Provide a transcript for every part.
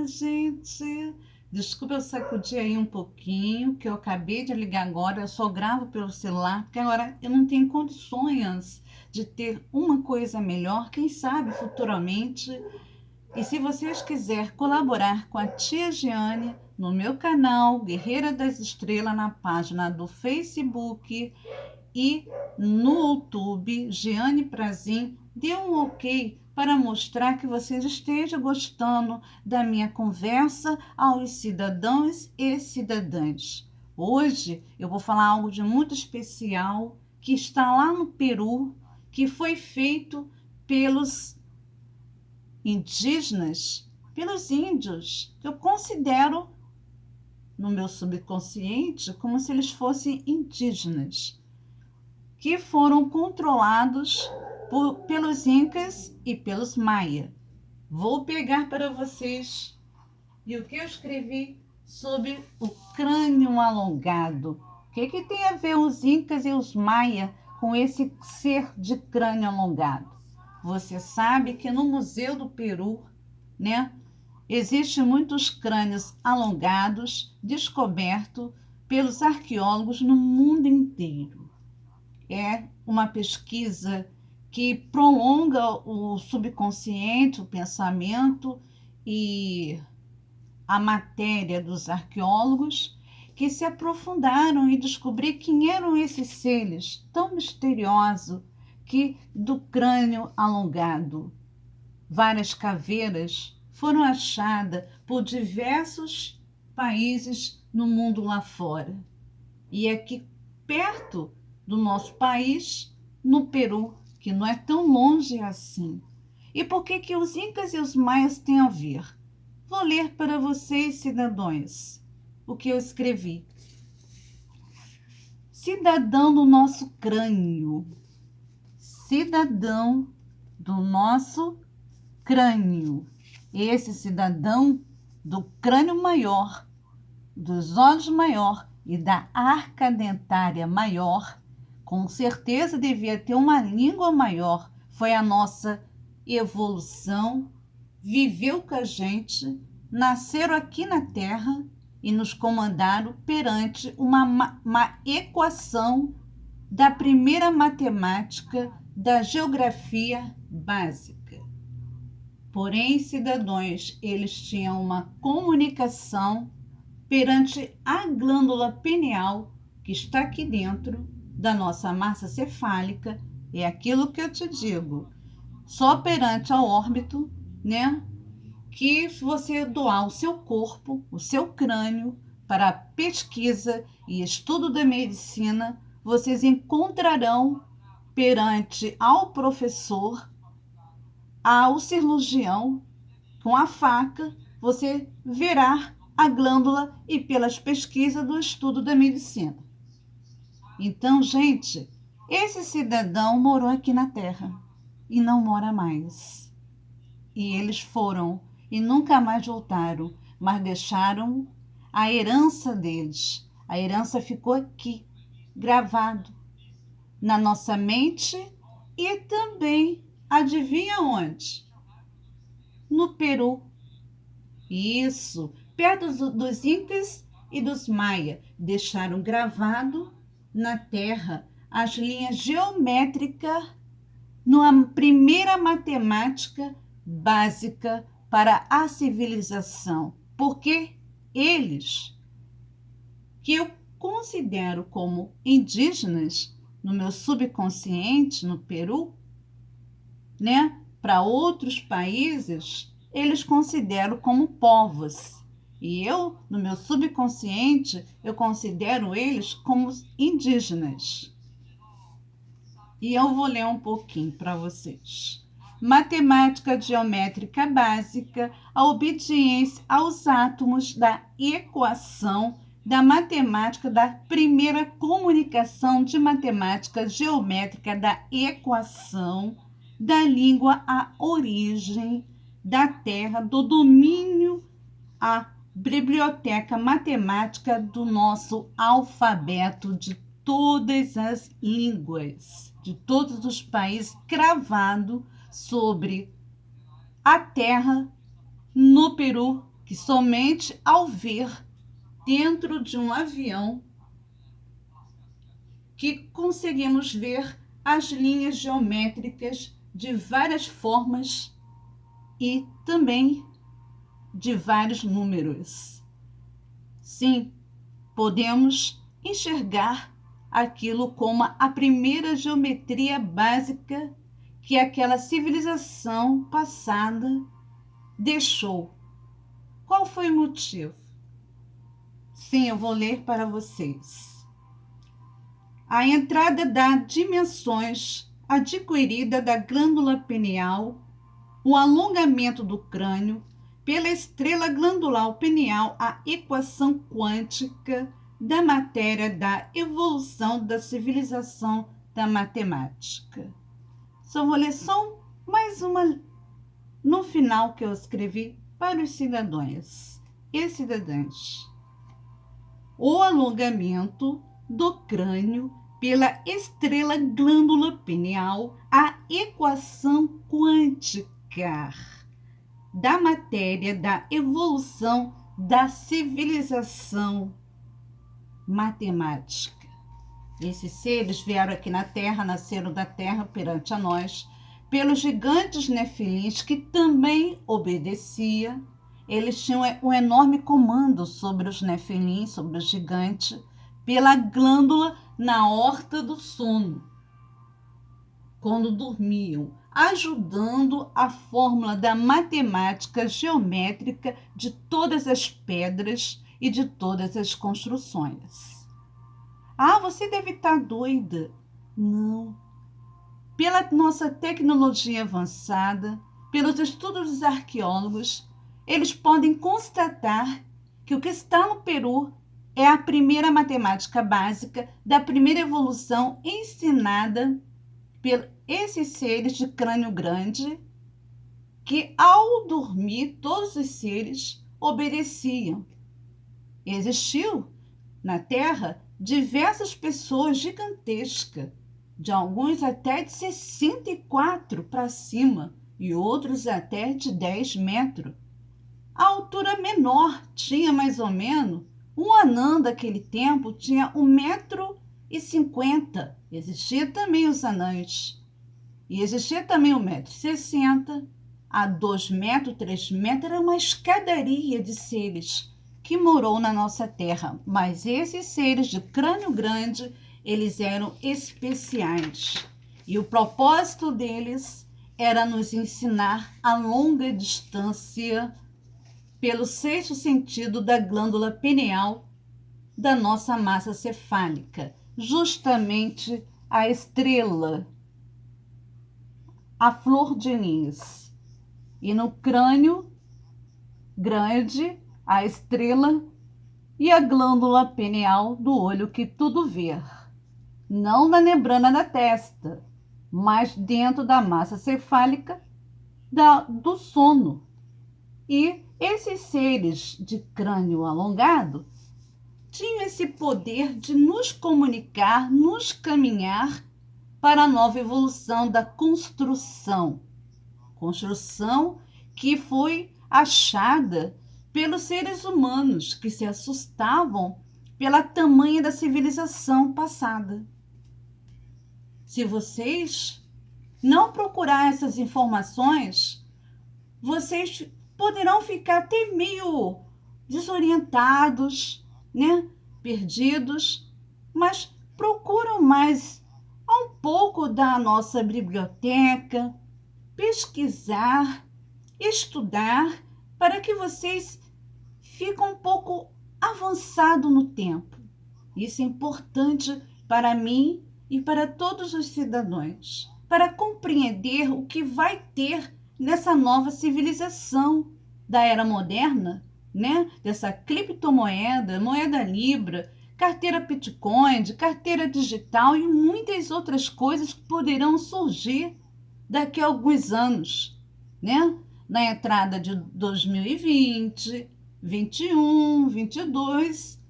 gente. Desculpa eu sacudir aí um pouquinho, que eu acabei de ligar agora. Eu só gravo pelo celular, porque agora eu não tenho condições de ter uma coisa melhor. Quem sabe futuramente. E se vocês quiserem colaborar com a tia Giane no meu canal Guerreira das Estrelas, na página do Facebook e no YouTube, Giane Prazin, dê um ok para mostrar que vocês estejam gostando da minha conversa aos cidadãos e cidadãs. Hoje eu vou falar algo de muito especial que está lá no Peru, que foi feito pelos indígenas, pelos índios, que eu considero no meu subconsciente como se eles fossem indígenas, que foram controlados pelos incas e pelos maia. Vou pegar para vocês e o que eu escrevi sobre o crânio alongado. O que tem a ver os incas e os maia com esse ser de crânio alongado? Você sabe que no Museu do Peru, né, existem muitos crânios alongados descobertos pelos arqueólogos no mundo inteiro. É uma pesquisa que prolonga o subconsciente, o pensamento e a matéria dos arqueólogos que se aprofundaram e descobriram quem eram esses seres tão misteriosos que do crânio alongado. Várias caveiras foram achadas por diversos países no mundo lá fora. E aqui perto do nosso país, no Peru, que não é tão longe assim. E por que os incas e os maias têm a ver? Vou ler para vocês, cidadãos, o que eu escrevi. Cidadão do nosso crânio. Cidadão do nosso crânio. Esse cidadão do crânio maior, dos olhos maior e da arca dentária maior, com certeza devia ter uma língua maior. Foi a nossa evolução, viveu com a gente, nasceram aqui na Terra e nos comandaram perante uma equação da primeira matemática da geografia básica. Porém, cidadãos, eles tinham uma comunicação perante a glândula pineal que está aqui dentro da nossa massa cefálica. É aquilo que eu te digo. Só perante a órbito, né, que você doar o seu corpo, o seu crânio para pesquisa e estudo da medicina, vocês encontrarão perante ao professor, ao cirurgião, com a faca, você verá a glândula e pelas pesquisas do estudo da medicina. Então, gente, esse cidadão morou aqui na Terra e não mora mais. E eles foram e nunca mais voltaram, mas deixaram a herança deles. A herança ficou aqui, gravado na nossa mente e também, adivinha onde? No Peru. Isso, perto dos incas e dos maia, deixaram gravado na terra as linhas geométricas na primeira matemática básica para a civilização. Porque eles, que eu considero como indígenas no meu subconsciente no Peru, né, para outros países, eles consideram como povos. E eu, no meu subconsciente, eu considero eles como indígenas. E eu vou ler um pouquinho para vocês. Matemática geométrica básica, a obediência aos átomos da equação da matemática da primeira comunicação de matemática geométrica da equação da língua, a origem da Terra, do domínio, a biblioteca matemática do nosso alfabeto de todas as línguas, de todos os países, cravado sobre a Terra, no Peru, que somente ao ver dentro de um avião que conseguimos ver as linhas geométricas de várias formas e também de vários números. Sim, podemos enxergar aquilo como a primeira geometria básica que aquela civilização passada deixou. Qual foi o motivo? Sim, eu vou ler para vocês. A entrada das dimensões adquirida da glândula pineal, o alongamento do crânio pela estrela glandular pineal, a equação quântica da matéria da evolução da civilização da matemática. Só vou ler só mais uma no final que eu escrevi para os cidadãos e cidadãs. O alongamento do crânio pela estrela glândula pineal, a equação quântica da matéria da evolução da civilização matemática. Esses seres vieram aqui na Terra, nasceram da Terra perante a nós, pelos gigantes nefilins que também obedecia. Eles tinham um enorme comando sobre os nefilins, sobre os gigantes, pela glândula na horta do sono, quando dormiam, ajudando a fórmula da matemática geométrica de todas as pedras e de todas as construções. Ah, você deve estar doida. Não. Pela nossa tecnologia avançada, pelos estudos dos arqueólogos, eles podem constatar que o que está no Peru é a primeira matemática básica da primeira evolução ensinada por esses seres de crânio grande, que ao dormir todos os seres obedeciam. Existiu na Terra diversas pessoas gigantescas, de alguns até de 64 para cima e outros até de 10 metros. A altura menor tinha mais ou menos, um anã daquele tempo tinha 1,50 m. Existia também os anãs. E existia também 1,60 m, a 2 metros, 3 metros, era uma escadaria de seres que morou na nossa terra. Mas esses seres de crânio grande, eles eram especiais. E o propósito deles era nos ensinar a longa distância pelo sexto sentido da glândula pineal da nossa massa cefálica, justamente a estrela, a flor de lis. E no crânio grande, a estrela e a glândula pineal do olho que tudo vê. Não na membrana da testa, mas dentro da massa cefálica do sono. E esses seres de crânio alongado tinham esse poder de nos comunicar, nos caminhar para a nova evolução da construção. Construção que foi achada pelos seres humanos que se assustavam pela tamanha da civilização passada. Se vocês não procurar essas informações, vocês poderão ficar até meio desorientados, né? Perdidos, mas procuram mais um pouco da nossa biblioteca, pesquisar, estudar, para que vocês fiquem um pouco avançados no tempo. Isso é importante para mim e para todos os cidadãos, para compreender o que vai ter nessa nova civilização da era moderna, né? Dessa criptomoeda, moeda Libra, carteira Bitcoin, carteira digital e muitas outras coisas que poderão surgir daqui a alguns anos, né? Na entrada de 2020, 21, 22,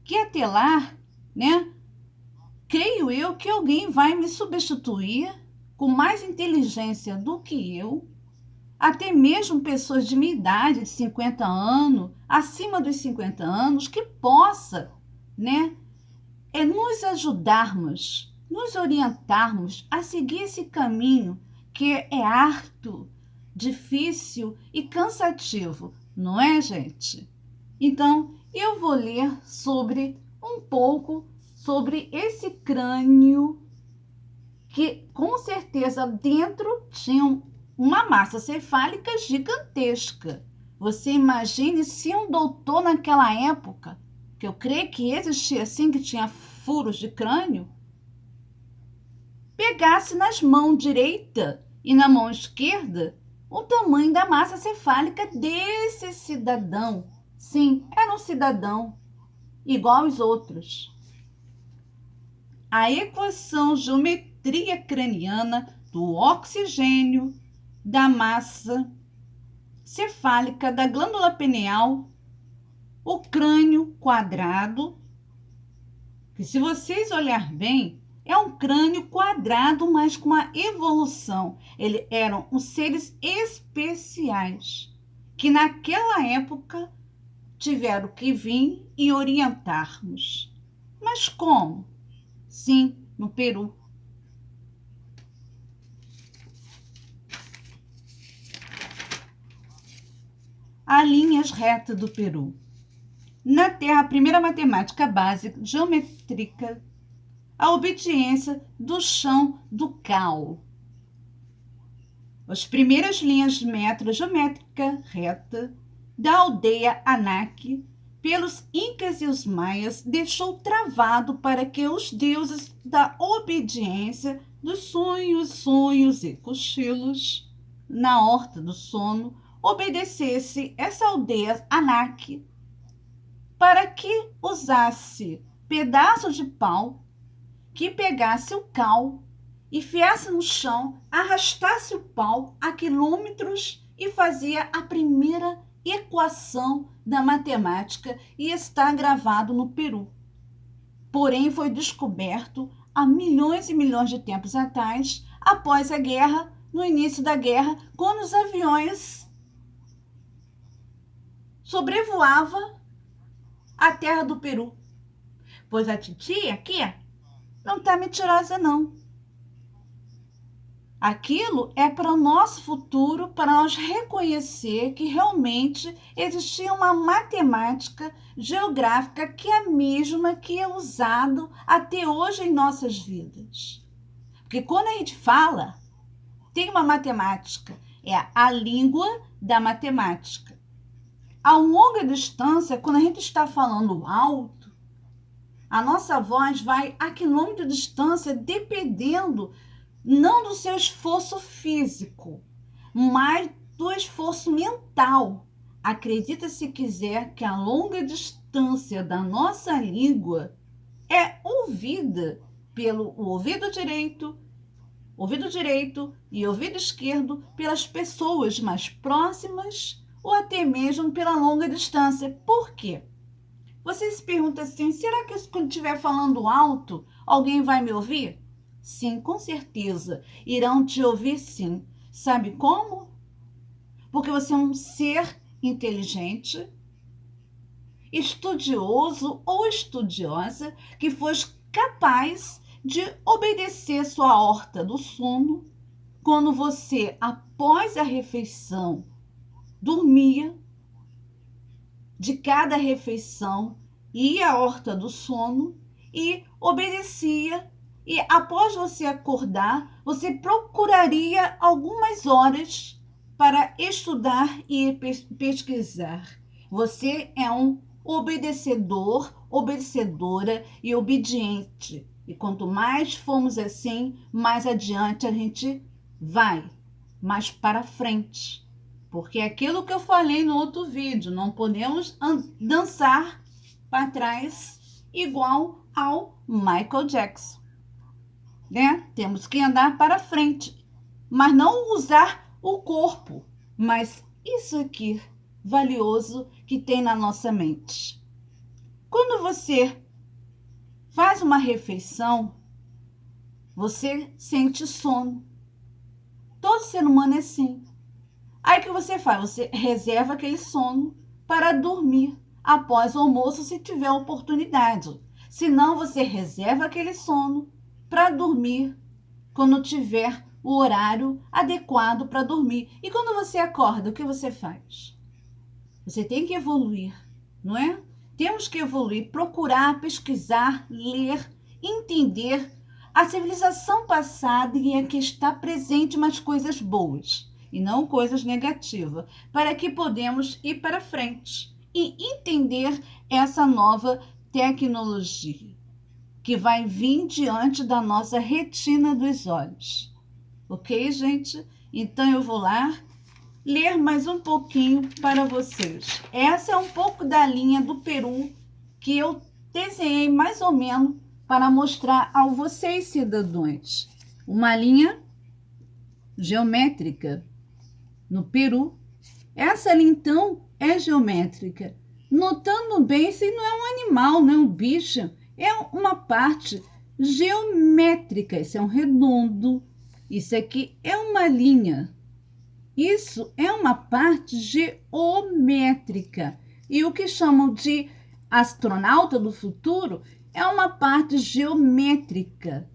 que até lá, né? Creio eu que alguém vai me substituir com mais inteligência do que eu, até mesmo pessoas de minha idade, de 50 anos, acima dos 50 anos, que possa, né, nos ajudarmos, nos orientarmos a seguir esse caminho que é árduo, difícil e cansativo, não é, gente? Então, eu vou ler um pouco sobre esse crânio que com certeza dentro tinha uma massa cefálica gigantesca. Você imagine se um doutor naquela época, que eu creio que existia assim, que tinha furos de crânio, pegasse nas mãos direita e na mão esquerda o tamanho da massa cefálica desse cidadão. Sim, era um cidadão igual aos outros. A equação geometria craniana do oxigênio da massa cefálica da glândula pineal, o crânio quadrado, que se vocês olhar bem, é um crânio quadrado, mas com uma evolução. Eles eram os seres especiais, que naquela época tiveram que vir e orientar-nos. Mas como? Sim, no Peru. Há linhas retas do Peru. Na Terra, a primeira matemática básica geométrica, a obediência do chão do cal. As primeiras linhas de metro geométrica reta da aldeia Anak pelos incas e os maias deixou travado para que os deuses da obediência dos sonhos e cochilos na horta do sono obedecesse essa aldeia Anak para que usasse pedaço de pau, que pegasse o cal, enfiasse no chão, arrastasse o pau a quilômetros e fazia a primeira equação da matemática e está gravado no Peru. Porém, foi descoberto há milhões e milhões de tempos atrás, após a guerra, no início da guerra, quando os aviões sobrevoavam a terra do Peru. Pois a titia aqui não está mentirosa, não. Aquilo é para o nosso futuro, para nós reconhecer que realmente existia uma matemática geográfica que é a mesma que é usada até hoje em nossas vidas. Porque quando a gente fala, tem uma matemática, é a língua da matemática. A longa distância, quando a gente está falando alto, a nossa voz vai a quilômetro de distância, dependendo não do seu esforço físico, mas do esforço mental. Acredita se quiser que a longa distância da nossa língua é ouvida pelo ouvido direito e ouvido esquerdo pelas pessoas mais próximas ou até mesmo pela longa distância. Por quê? Você se pergunta assim, será que quando estiver falando alto, alguém vai me ouvir? Sim, com certeza. Irão te ouvir sim. Sabe como? Porque você é um ser inteligente, estudioso ou estudiosa, que foi capaz de obedecer sua horta do sono quando você, após a refeição, dormia. De cada refeição ia à horta do sono e obedecia. E após você acordar, você procuraria algumas horas para estudar e pesquisar. Você é um obedecedor, obedecedora e obediente. E quanto mais formos assim, mais adiante a gente vai, mais para frente. Porque é aquilo que eu falei no outro vídeo, não podemos dançar para trás igual ao Michael Jackson. Né? Temos que andar para frente, mas não usar o corpo, mas isso aqui valioso que tem na nossa mente. Quando você faz uma refeição, você sente sono. Todo ser humano é assim. Aí o que você faz? Você reserva aquele sono para dormir após o almoço, se tiver oportunidade. Se não, você reserva aquele sono para dormir quando tiver o horário adequado para dormir. E quando você acorda, o que você faz? Você tem que evoluir, não é? Temos que evoluir, procurar, pesquisar, ler, entender a civilização passada e a que está presente, mas coisas boas e não coisas negativas, para que podemos ir para frente e entender essa nova tecnologia que vai vir diante da nossa retina dos olhos. Ok, gente? Então eu vou lá ler mais um pouquinho para vocês. Essa é um pouco da linha do Peru que eu desenhei mais ou menos para mostrar a vocês, cidadãos. Uma linha geométrica no Peru. Essa linha, então, é geométrica. Notando bem, isso não é um animal, não é um bicho. É uma parte geométrica. Isso é um redondo. Isso aqui é uma linha. Isso é uma parte geométrica. E o que chamam de astronauta do futuro é uma parte geométrica.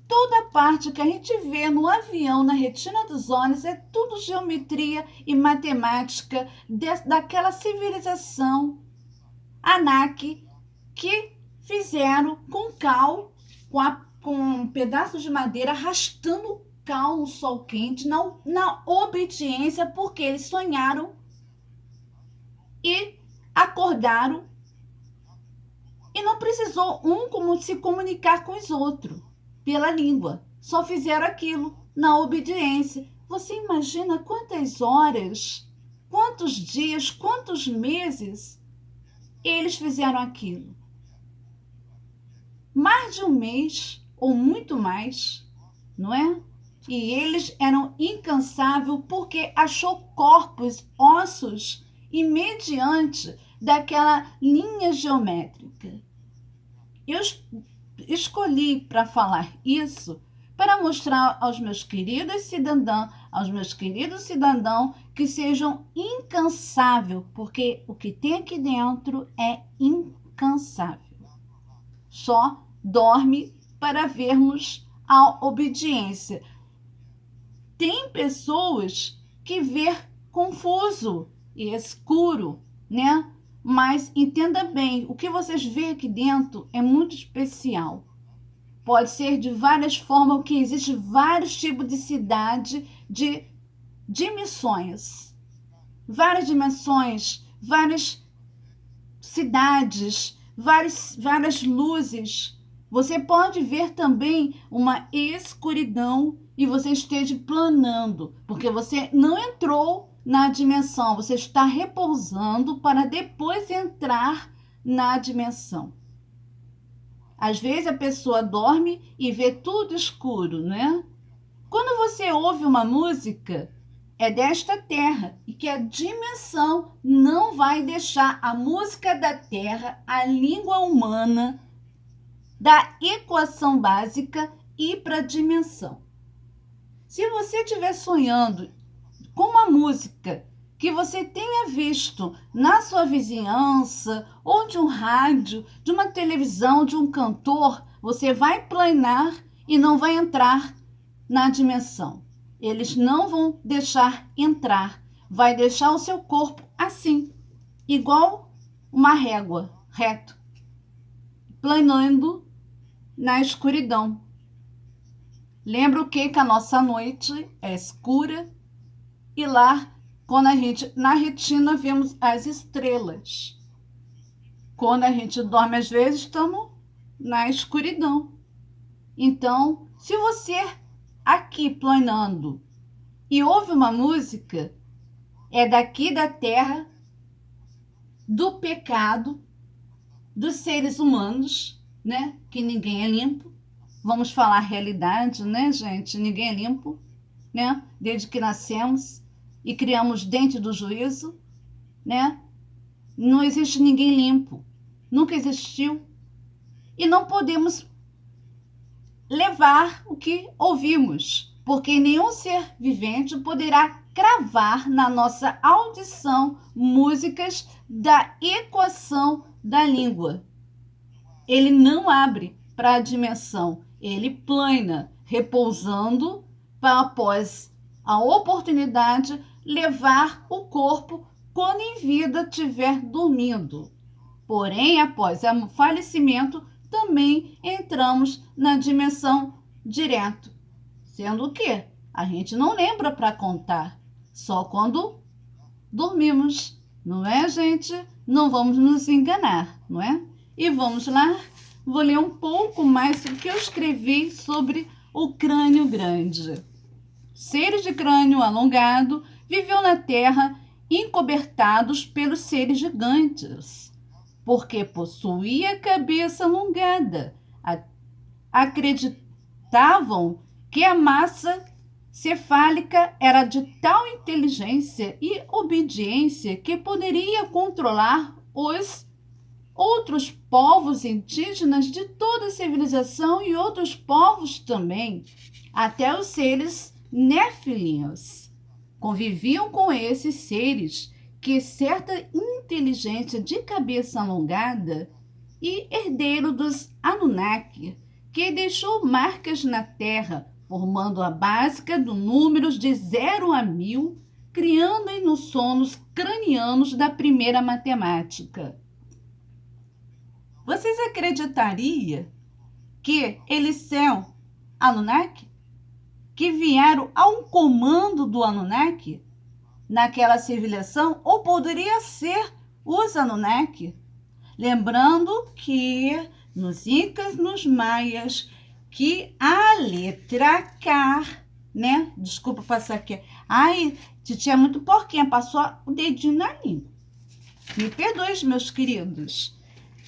Toda parte que a gente vê no avião, na retina dos olhos, é tudo geometria e matemática daquela civilização Anak que fizeram com cal, com um pedaço de madeira, arrastando cal no sol quente, na obediência, porque eles sonharam e acordaram e não precisou como se comunicar com os outros pela língua. Só fizeram aquilo na obediência. Você imagina quantas horas, quantos dias, quantos meses eles fizeram aquilo? Mais de um mês ou muito mais, não é? E eles eram incansáveis porque achou corpos, ossos e mediante daquela linha geométrica. Eu escolhi para falar isso para mostrar aos meus queridos cidadãos que sejam incansáveis, porque o que tem aqui dentro é incansável. Só dorme para vermos a obediência. Tem pessoas que vê confuso e escuro, né? Mas entenda bem, o que vocês veem aqui dentro é muito especial. Pode ser de várias formas, porque existe vários tipos de cidade, de dimensões. Várias dimensões, várias cidades, várias luzes. Você pode ver também uma escuridão e você esteja planando, porque você não entrou na dimensão, você está repousando para depois entrar na dimensão. Às vezes a pessoa dorme e vê tudo escuro, né? Quando você ouve uma música, é desta terra e que a dimensão não vai deixar a música da terra, a língua humana, da equação básica ir para a dimensão. Se você estiver sonhando com uma música que você tenha visto na sua vizinhança, ou de um rádio, de uma televisão, de um cantor, você vai planar e não vai entrar na dimensão. Eles não vão deixar entrar, vai deixar o seu corpo assim, igual uma régua, reto, planando na escuridão. Lembra o que a nossa noite é escura e lá, quando a gente, na retina, vemos as estrelas. Quando a gente dorme, às vezes, estamos na escuridão. Então, se você aqui planando e ouve uma música, é daqui da terra, do pecado, dos seres humanos, né? Que ninguém é limpo. Vamos falar a realidade, né, gente? Ninguém é limpo, né? Desde que nascemos e criamos dente do juízo, né? Não existe ninguém limpo. Nunca existiu. E não podemos levar o que ouvimos, porque nenhum ser vivente poderá cravar na nossa audição músicas da equação da língua. Ele não abre para a dimensão, ele plana, repousando para, após a oportunidade, levar o corpo quando em vida estiver dormindo. Porém, após o falecimento, também entramos na dimensão direto, sendo que a gente não lembra para contar, só quando dormimos, não é, gente? Não vamos nos enganar, não é? E vamos lá, vou ler um pouco mais o que eu escrevi sobre o crânio grande. Seres de crânio alongado viveu na Terra encobertados pelos seres gigantes, porque possuía cabeça alongada. Acreditavam que a massa cefálica era de tal inteligência e obediência que poderia controlar os outros povos indígenas de toda a civilização e outros povos também, até os seres néfilins. Conviviam com esses seres que certa inteligência de cabeça alongada e herdeiro dos Anunnaki, que deixou marcas na Terra, formando a básica do números de 0 a 1000, criando nos sonos cranianos da primeira matemática. Vocês acreditariam que eles são Anunnaki? Que vieram a um comando do Anunnaki naquela civilização? Ou poderia ser os Anunnaki? Lembrando que nos Incas, nos Maias, que a letra K, né? Desculpa passar aqui. Ai, titia é muito porquinha, passou o dedinho na língua. Me perdoe, meus queridos.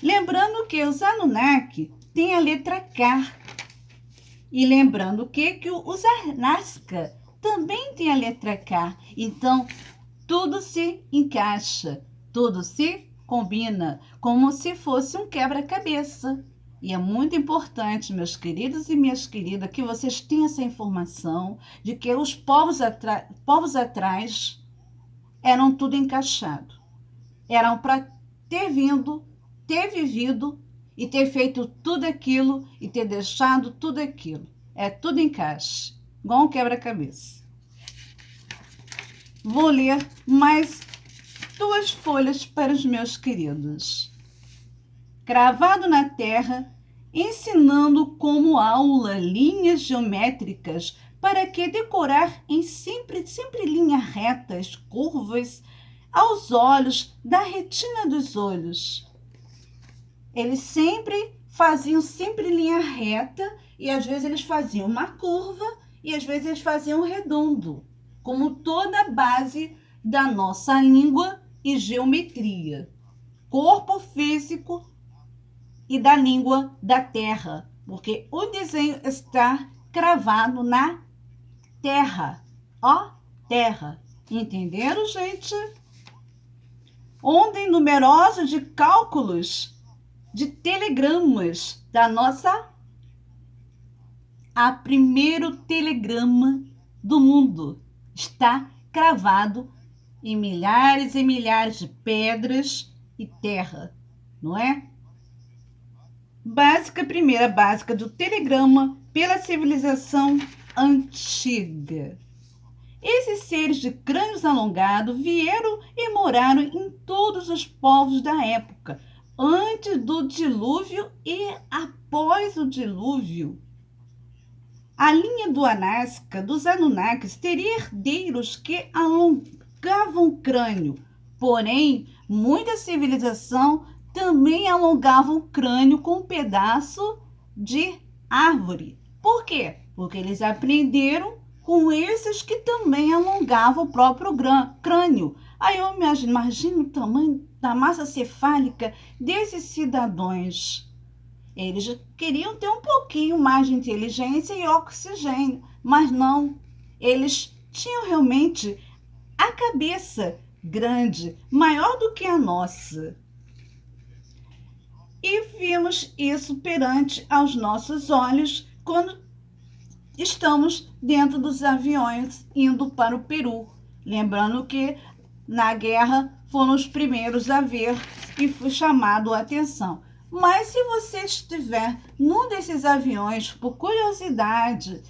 Lembrando que os Anunnaki têm a letra K. E lembrando que os Nazca também têm a letra K. Então, tudo se encaixa, tudo se combina, como se fosse um quebra-cabeça. E é muito importante, meus queridos e minhas queridas, que vocês tenham essa informação de que os povos atrás eram tudo encaixado. Eram para ter vindo, ter vivido e ter feito tudo aquilo e ter deixado tudo aquilo. É tudo encaixe, igual um quebra-cabeça. Vou ler mais 2 folhas para os meus queridos. Cravado na terra, ensinando como aula linhas geométricas para que decorar em sempre linhas retas, curvas, aos olhos, da retina dos olhos. Eles faziam linha reta e às vezes eles faziam uma curva e às vezes eles faziam um redondo, como toda a base da nossa língua e geometria, corpo físico e da língua da terra, porque o desenho está cravado na terra, ó, terra. Entenderam, gente? Onde numerosos de cálculos de telegramas da nossa... A primeiro telegrama do mundo está cravado em milhares e milhares de pedras e terra, não é? Primeira básica do telegrama pela civilização antiga. Esses seres de crânios alongados vieram e moraram em todos os povos da época, antes do dilúvio e após o dilúvio. A linha do Nazca, dos Anunnakis, teria herdeiros que alongavam o crânio, porém, muita civilização também alongava o crânio com um pedaço de árvore. Por quê? Porque eles aprenderam com esses que também alongavam o próprio crânio. Aí eu imagino o tamanho da massa cefálica desses cidadãos. Eles queriam ter um pouquinho mais de inteligência e oxigênio, mas não. Eles tinham realmente a cabeça grande, maior do que a nossa. E vimos isso perante aos nossos olhos quando estamos dentro dos aviões indo para o Peru. Lembrando que na guerra foram os primeiros a ver e foi chamado a atenção. Mas se você estiver num desses aviões por curiosidade,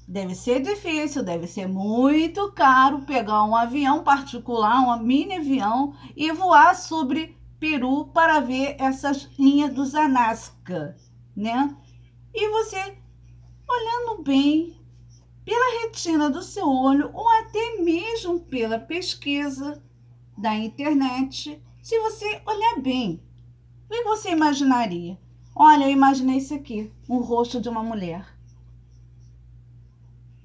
deve ser difícil, deve ser muito caro pegar um avião particular, um mini avião e voar sobre Peru para ver essas linhas dos Nazca, né? E você, olhando bem pela retina do seu olho ou até mesmo pela pesquisa da internet, se você olhar bem, o que você imaginaria? Olha, eu imaginei isso aqui, um rosto de uma mulher.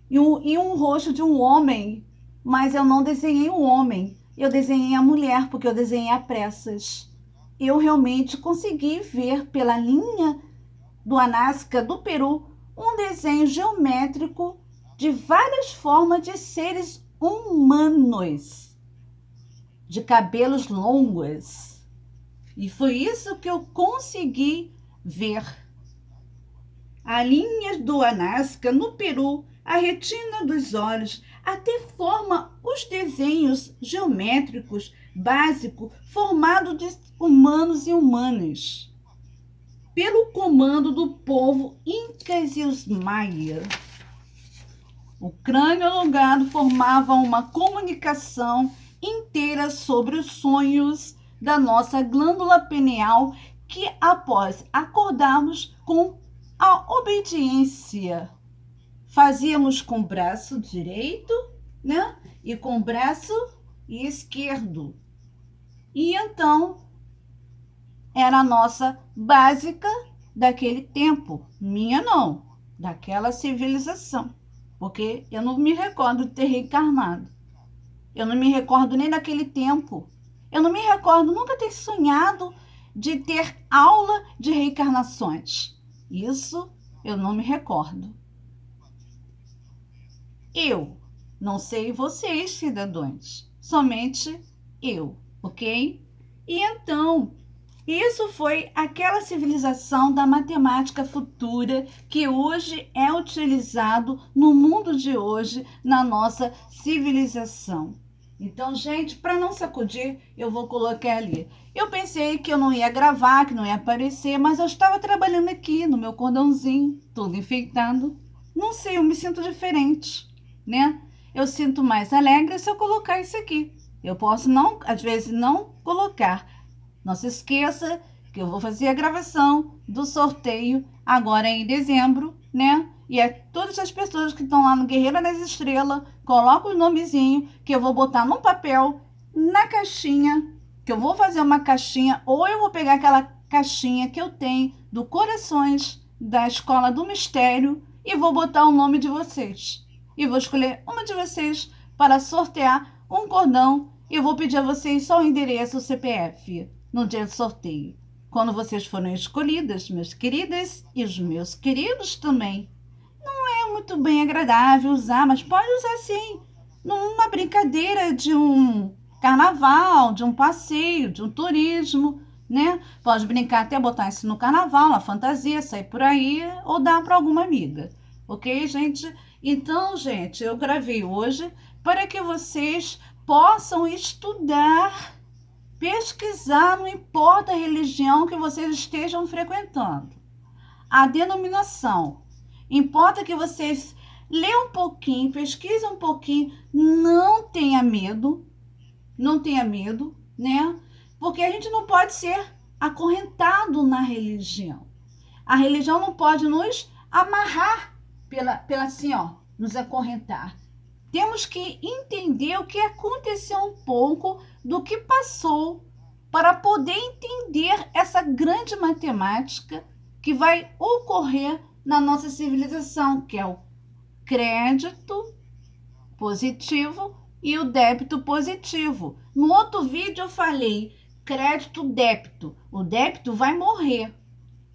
E um rosto de um homem, mas eu não desenhei o homem, eu desenhei a mulher, porque eu desenhei a pressas. Eu realmente consegui ver pela linha do Nazca do Peru um desenho geométrico de várias formas de seres humanos, de cabelos longos. E foi isso que eu consegui ver. A linha do Nazca no Peru, a retina dos olhos, até forma os desenhos geométricos básicos formados de humanos e humanas, pelo comando do povo Incas e os Maia. O crânio alongado formava uma comunicação inteira sobre os sonhos da nossa glândula pineal que, após acordarmos com a obediência, fazíamos com o braço direito, né? E com o braço esquerdo. E então era a nossa básica daquele tempo. Minha não, daquela civilização. Porque eu não me recordo de ter reencarnado. Eu não me recordo nem daquele tempo. Eu não me recordo nunca ter sonhado de ter aula de reencarnações. Isso eu não me recordo. Eu, não sei vocês, cidadãos, somente eu, ok? E então, isso foi aquela civilização da matemática futura que hoje é utilizado no mundo de hoje, na nossa civilização. Então, gente, para não sacudir, eu vou colocar ali. Eu pensei que eu não ia gravar, que não ia aparecer, mas eu estava trabalhando aqui no meu cordãozinho, todo enfeitado. Não sei, eu me sinto diferente, né? Eu sinto mais alegre se eu colocar isso aqui. Eu posso não, às vezes, não colocar. Não se esqueça que eu vou fazer a gravação do sorteio agora em dezembro, né? E todas as pessoas que estão lá no Guerreira das Estrelas, coloca o nomezinho que eu vou botar no papel, na caixinha, que eu vou fazer uma caixinha, ou eu vou pegar aquela caixinha que eu tenho do Corações da Escola do Mistério e vou botar o nome de vocês. E vou escolher uma de vocês para sortear um cordão e eu vou pedir a vocês só o endereço, o CPF, no dia do sorteio. Quando vocês forem escolhidas, minhas queridas e os meus queridos também. Não é muito bem agradável usar, mas pode usar sim, numa brincadeira de um carnaval, de um passeio, de um turismo, né? Pode brincar até botar isso no carnaval, na fantasia, sair por aí ou dar para alguma amiga. Ok, gente? Então, gente, eu gravei hoje para que vocês possam estudar, pesquisar, não importa a religião que vocês estejam frequentando. A denominação. Importa que vocês leiam um pouquinho, pesquisem um pouquinho, não tenha medo, né? Porque a gente não pode ser acorrentado na religião. A religião não pode nos amarrar pela assim, ó, nos acorrentar. Temos que entender o que aconteceu um pouco do que passou para poder entender essa grande matemática que vai ocorrer na nossa civilização, que é o crédito positivo e o débito positivo. No outro vídeo eu falei crédito-débito. O débito vai morrer,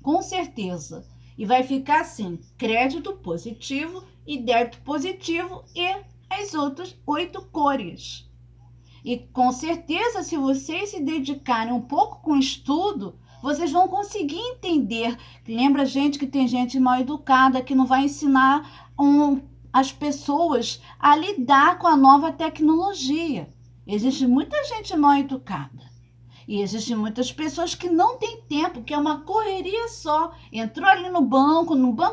com certeza. E vai ficar assim, crédito positivo e débito positivo e as outras 8 cores. E com certeza, se vocês se dedicarem um pouco com o estudo, vocês vão conseguir entender. Lembra, gente, que tem gente mal educada que não vai ensinar as pessoas a lidar com a nova tecnologia. Existe muita gente mal educada. E existem muitas pessoas que não têm tempo, que é uma correria só. Entrou ali no banco